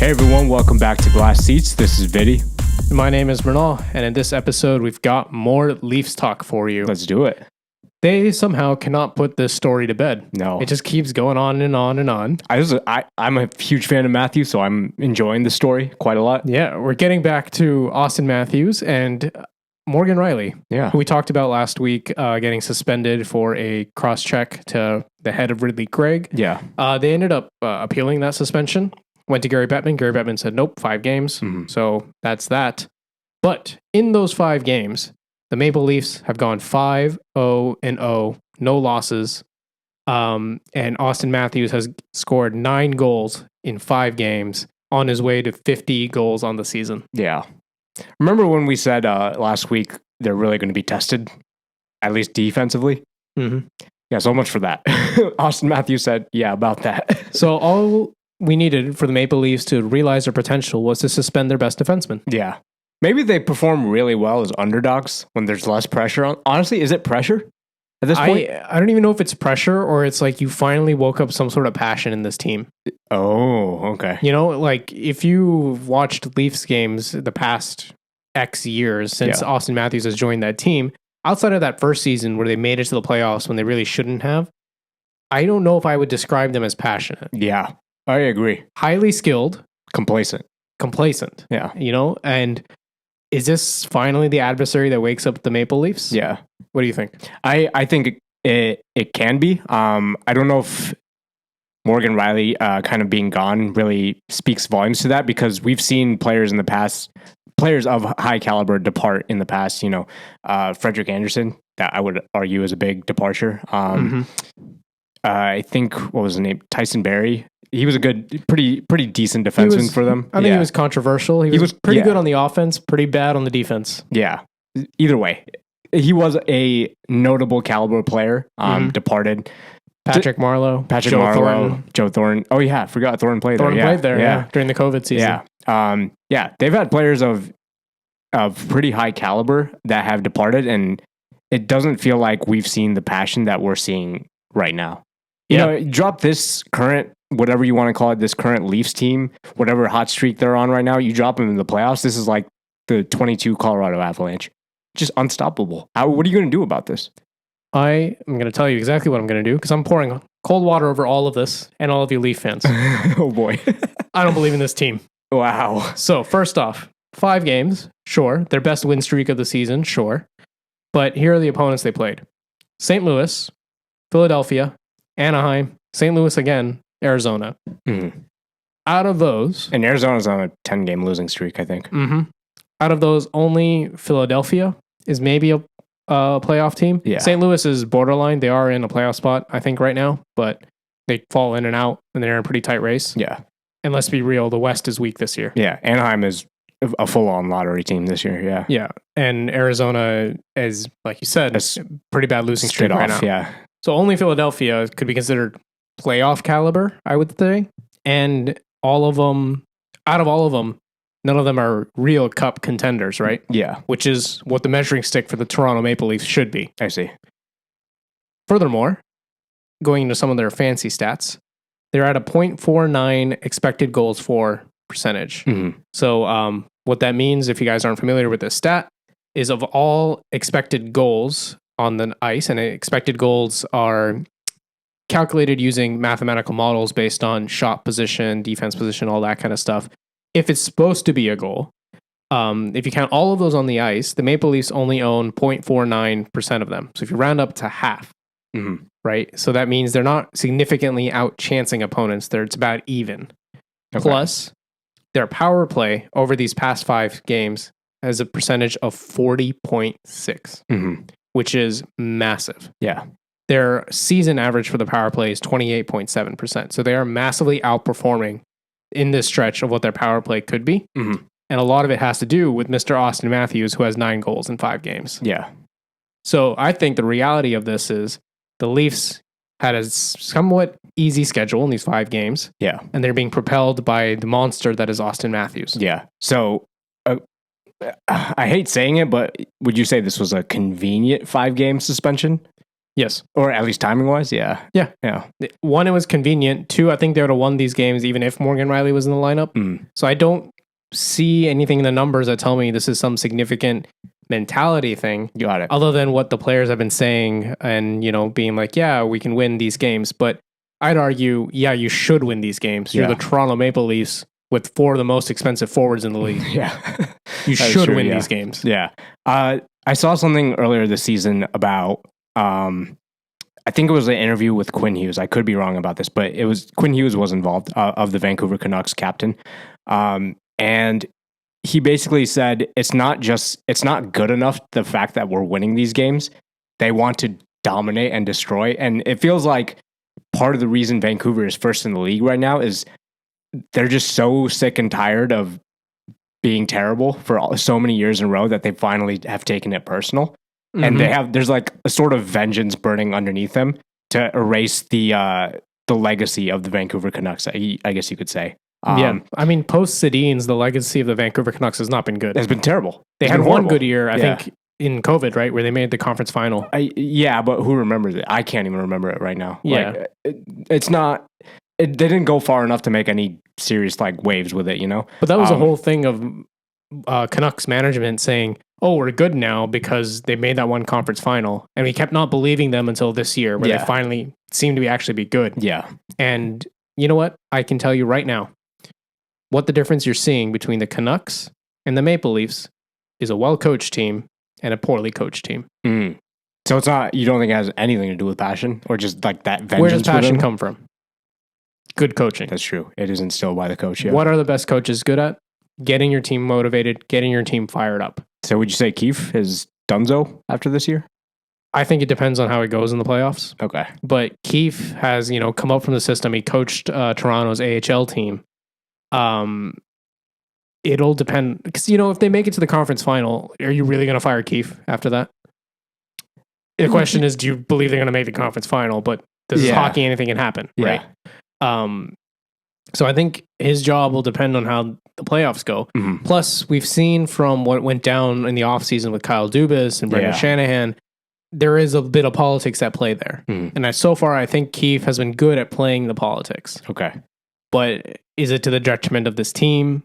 Hey everyone, welcome back to Glass Seats. This is Viddy. My name is Mrinal, and in this episode, we've got more Leafs talk for you. Let's do it. They somehow cannot put this story to bed. No. It just keeps going on and on and on. I'm a huge fan of Matthews, so I'm enjoying the story quite a lot. Yeah, we're getting back to Austin Matthews and Morgan Rielly, who we talked about last week, getting suspended for a cross-check to the head of Ridley Craig. Yeah. They ended up appealing that suspension. Went to Gary Bettman. Gary Bettman said, nope, 5 games. Mm-hmm. So that's that. But in those 5 games, the Maple Leafs have gone 5-0-0, no losses. And Austin Matthews has scored 9 goals in 5 games on his way to 50 goals on the season. Yeah. Remember when we said last week they're really going to be tested, at least defensively? Mm-hmm. Yeah, so much for that. Austin Matthews said, yeah, about that. So all we needed for the Maple Leafs to realize their potential was to suspend their best defenseman. Yeah. Maybe they perform really well as underdogs when there's less pressure on. Honestly, is it pressure at this point? I don't even know if it's pressure or it's like you finally woke up some sort of passion in this team. Oh, okay. You know, like if you've watched Leafs games the past X years since Austin Matthews has joined that team, outside of that first season where they made it to the playoffs when they really shouldn't have, I don't know if I would describe them as passionate. Yeah, I agree. Highly skilled. Complacent. Yeah. You know, and is this finally the adversary that wakes up the Maple Leafs? Yeah. What do you think? I think it can be. I don't know if Morgan Rielly kind of being gone really speaks volumes to that, because we've seen players in the past, players of high caliber depart in the past. You know, Frederik Andersen, that I would argue is a big departure. I think, what was his name? Tyson Barrie. He was a good, pretty decent defenseman for them. I think he was controversial. He was pretty good on the offense, pretty bad on the defense. Yeah. Either way, he was a notable caliber player. Departed. Patrick Marleau. Joe Thornton. Oh yeah, I forgot Thornton played there. Thornton played there, during the COVID season. Yeah. They've had players of pretty high caliber that have departed, and it doesn't feel like we've seen the passion that we're seeing right now. You know, drop this current, whatever you want to call it, this current Leafs team, whatever hot streak they're on right now, you drop them in the playoffs. This is like the 22 Colorado Avalanche. Just unstoppable. What are you going to do about this? I am going to tell you exactly what I'm going to do, because I'm pouring cold water over all of this and all of you Leaf fans. Oh boy. I don't believe in this team. Wow. So first off, 5 games, sure. Their best win streak of the season, sure. But here are the opponents they played. St. Louis, Philadelphia, Anaheim, St. Louis again, Arizona. Out of those... And Arizona's on a 10-game losing streak, I think. Out of those, only Philadelphia is maybe a playoff team. Yeah. St. Louis is borderline. They are in a playoff spot, I think, right now. But they fall in and out, and they're in a pretty tight race. Yeah. And let's be real, the West is weak this year. Yeah, Anaheim is a full-on lottery team this year, yeah. Yeah, and Arizona is, like you said, pretty bad losing streak right now. Yeah. So only Philadelphia could be considered playoff caliber, I would say. And all of them, out of all of them, none of them are real cup contenders, right? Yeah. Which is what the measuring stick for the Toronto Maple Leafs should be. I see. Furthermore, going into some of their fancy stats, they're at a .49 expected goals for percentage. So what that means, if you guys aren't familiar with this stat, is of all expected goals on the ice, and expected goals are calculated using mathematical models based on shot position, defense position, all that kind of stuff. If it's supposed to be a goal, if you count all of those on the ice, the Maple Leafs only own 0.49% of them. So if you round up to half, right? So that means they're not significantly out-chancing opponents. It's about even. Okay. Plus, their power play over these past 5 games has a percentage of 40.6, which is massive. Yeah. Their season average for the power play is 28.7%. So they are massively outperforming in this stretch of what their power play could be. And a lot of it has to do with Mr. Austin Matthews, who has 9 goals in 5 games. Yeah. So I think the reality of this is the Leafs had a somewhat easy schedule in these 5 games. Yeah. And they're being propelled by the monster that is Austin Matthews. Yeah. So I hate saying it, but would you say this was a convenient 5-game suspension? Yes. Or at least timing wise. Yeah. Yeah. Yeah. One, it was convenient. Two, I think they would have won these games even if Morgan Rielly was in the lineup. So I don't see anything in the numbers that tell me this is some significant mentality thing. Got it. Other than what the players have been saying and, being like, yeah, we can win these games. But I'd argue, yeah, you should win these games. You're the Toronto Maple Leafs with 4 of the most expensive forwards in the league. Yeah. You should win these games. Yeah. I saw something earlier this season about, I think it was an interview with Quinn Hughes. I could be wrong about this, but it was Quinn Hughes was involved, of the Vancouver Canucks captain. And he basically said, it's not good enough, the fact that we're winning these games. They want to dominate and destroy. And it feels like part of the reason Vancouver is first in the league right now is they're just so sick and tired of being terrible for so many years in a row that they finally have taken it personal. And there's like a sort of vengeance burning underneath them to erase the legacy of the Vancouver Canucks, I guess you could say. I mean, post Sedin's, the legacy of the Vancouver Canucks has not been good. It's been terrible. They had one good year, I think, in COVID, right, where they made the conference final. But who remembers it? I can't even remember it right now. Yeah, it's not. They didn't go far enough to make any serious waves with it, But that was a whole thing of Canucks management saying, "Oh, we're good now because they made that one conference final," and we kept not believing them until this year, where they finally seemed to actually be good. Yeah, and you know what? I can tell you right now, what the difference you're seeing between the Canucks and the Maple Leafs is a well-coached team and a poorly coached team. So it's not. You don't think it has anything to do with passion, or just like that vengeance? Where does passion come from? Good coaching. That's true. It is instilled by the coach. Yeah. What are the best coaches good at? Getting your team motivated, getting your team fired up. So would you say Keefe is donezo after this year? I think it depends on how it goes in the playoffs. Okay. But Keefe has, come up from the system. He coached Toronto's AHL team. It'll depend. Because, if they make it to the conference final, are you really going to fire Keefe after that? The question is, do you believe they're going to make the conference final? But this is hockey, anything can happen, right? So I think his job will depend on how the playoffs go. Plus, we've seen from what went down in the offseason with Kyle Dubas and Brendan Shanahan, there is a bit of politics at play there. And so far, I think Keefe has been good at playing the politics. Okay. But is it to the detriment of this team?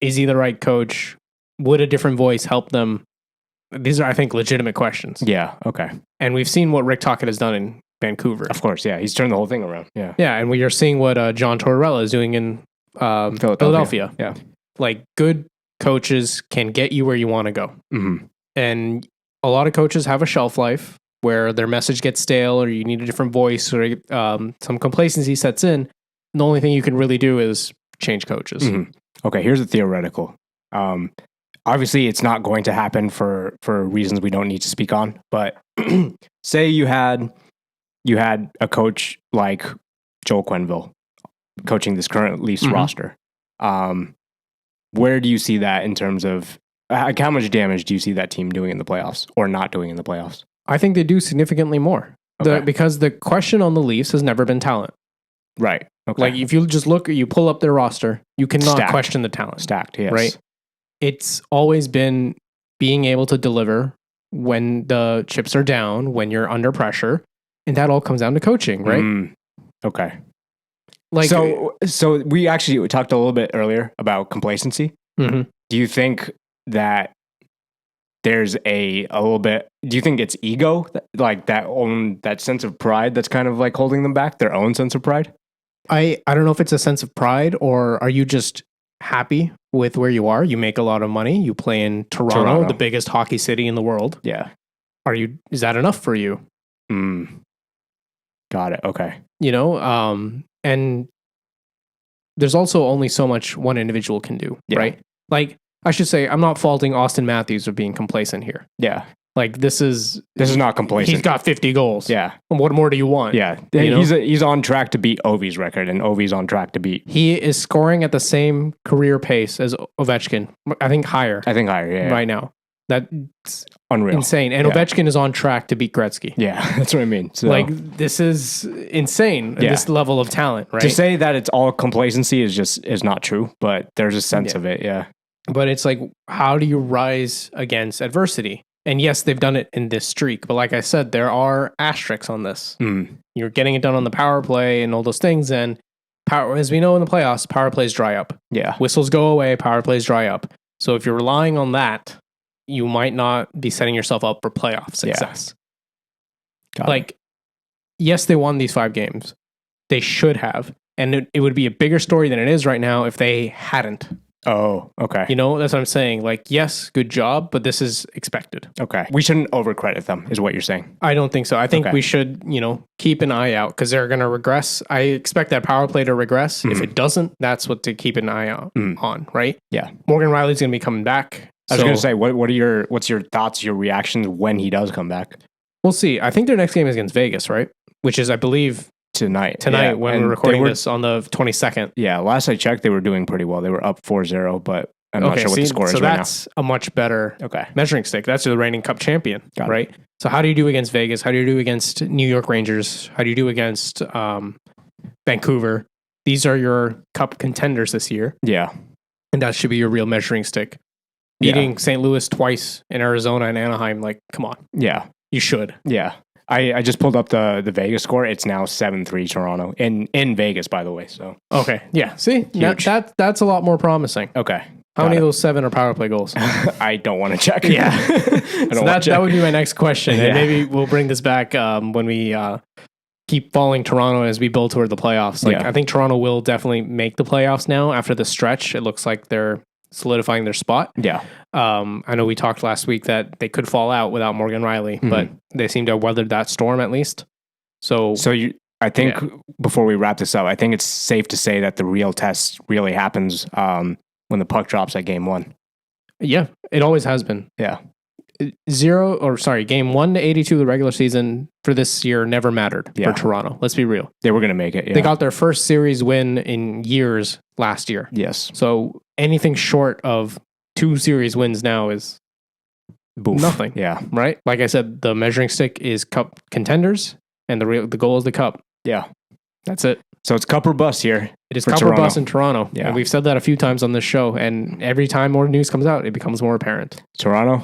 Is he the right coach? Would a different voice help them? These are, I think, legitimate questions. Yeah, okay. And we've seen what Rick Tocchet has done in Vancouver. Of course, yeah. He's turned the whole thing around. Yeah. Yeah, and we are seeing what John Tortorella is doing in Philadelphia. Yeah. Like, good coaches can get you where you want to go. And a lot of coaches have a shelf life where their message gets stale or you need a different voice or some complacency sets in. And the only thing you can really do is change coaches. Okay, here's a theoretical. Obviously, it's not going to happen for reasons we don't need to speak on. But say you had a coach like Joel Quenneville coaching this current Leafs roster. Where do you see that in terms of how much damage do you see that team doing in the playoffs or not doing in the playoffs? I think they do significantly more. Okay. Because the question on the Leafs has never been talent. Right. Okay. Like, if you just you pull up their roster, you cannot question the talent. Stacked, yes. Right? It's always been being able to deliver when the chips are down, when you're under pressure, and that all comes down to coaching, right? Okay. Like, so we talked a little bit earlier about complacency. Do you think that there's a little bit? Do you think it's ego, that sense of pride that's kind of like holding them back? Their own sense of pride? I don't know if it's a sense of pride, or are you just happy with where you are? You make a lot of money. You play in Toronto, the biggest hockey city in the world. Yeah. Is that enough for you? Got it. Okay. And there's also only so much one individual can do, right? Like, I should say, I'm not faulting Austin Matthews for being complacent here. Yeah. Like, this is not complacent. He's got 50 goals. Yeah. What more do you want? Yeah. He's on track to beat Ovi's record, and Ovi's on track to beat. He is scoring at the same career pace as Ovechkin. I think higher. Yeah. Right now. That's unreal. Insane. And Ovechkin is on track to beat Gretzky. Yeah, that's what I mean. So, this is insane, this level of talent, right? To say that it's all complacency is not true, but there's a sense of it, yeah. But it's like, how do you rise against adversity? And yes, they've done it in this streak. But like I said, there are asterisks on this. You're getting it done on the power play and all those things. And as we know in the playoffs, power plays dry up. Yeah. Whistles go away, power plays dry up. So if you're relying on that, you might not be setting yourself up for playoff success. Like, yes, they won these 5 games. They should have. And it would be a bigger story than it is right now if they hadn't. Oh, okay. You know, that's what I'm saying. Like, yes, good job, but this is expected. Okay. We shouldn't overcredit them, is what you're saying. I don't think so. I think we should, keep an eye out because they're going to regress. I expect that power play to regress. If it doesn't, that's what to keep an eye out on, right? Yeah. Morgan Rielly's going to be coming back. I was going to say, what's your thoughts, your reactions when he does come back? We'll see. I think their next game is against Vegas, right? Which is, I believe, tonight when we're recording this on the 22nd. Yeah, last I checked, they were doing pretty well. They were up 4-0, but I'm not sure what the score is right now. So that's a much better measuring stick. That's the reigning Cup champion, right? So how do you do against Vegas? How do you do against New York Rangers? How do you do against Vancouver? These are your Cup contenders this year. Yeah. And that should be your real measuring stick. Beating St. Louis twice in Arizona and Anaheim, like, come on. Yeah. You should. Yeah. I just pulled up the Vegas score. It's now 7-3 Toronto in Vegas, by the way. So okay, yeah. See, that's a lot more promising. Okay, how many of those 7 are power play goals? I don't want to check. Yeah, so that would be my next question, and maybe we'll bring this back when we keep following Toronto as we build toward the playoffs. I think Toronto will definitely make the playoffs now after the stretch. It looks like they're solidifying their spot. Yeah. I know we talked last week that they could fall out without Morgan Rielly, but they seem to have weathered that storm at least. I think before we wrap this up, I think it's safe to say that the real test really happens when the puck drops at game 1. Yeah, it always has been. Yeah. Game 1 to 82 of the regular season for this year never mattered for Toronto. Let's be real. They were going to make it. Yeah. They got their first series win in years last year. Yes. So anything short of 2 series wins now is nothing. Yeah. Right? Like I said, the measuring stick is Cup contenders and the goal is the Cup. Yeah. That's it. So it's Cup or bust here. It is Cup or bust in Toronto. Yeah. And we've said that a few times on this show. And every time more news comes out, it becomes more apparent. Toronto,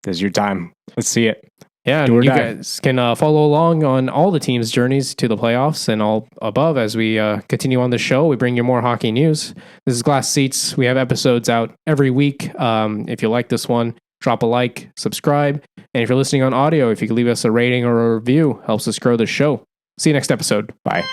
this is your time. Let's see it. Yeah, and you guys can follow along on all the teams' journeys to the playoffs and all above as we continue on the show. We bring you more hockey news. This is Glass Seats. We have episodes out every week. If you like this one, drop a like, subscribe. And if you're listening on audio, if you could leave us a rating or a review, helps us grow the show. See you next episode. Bye.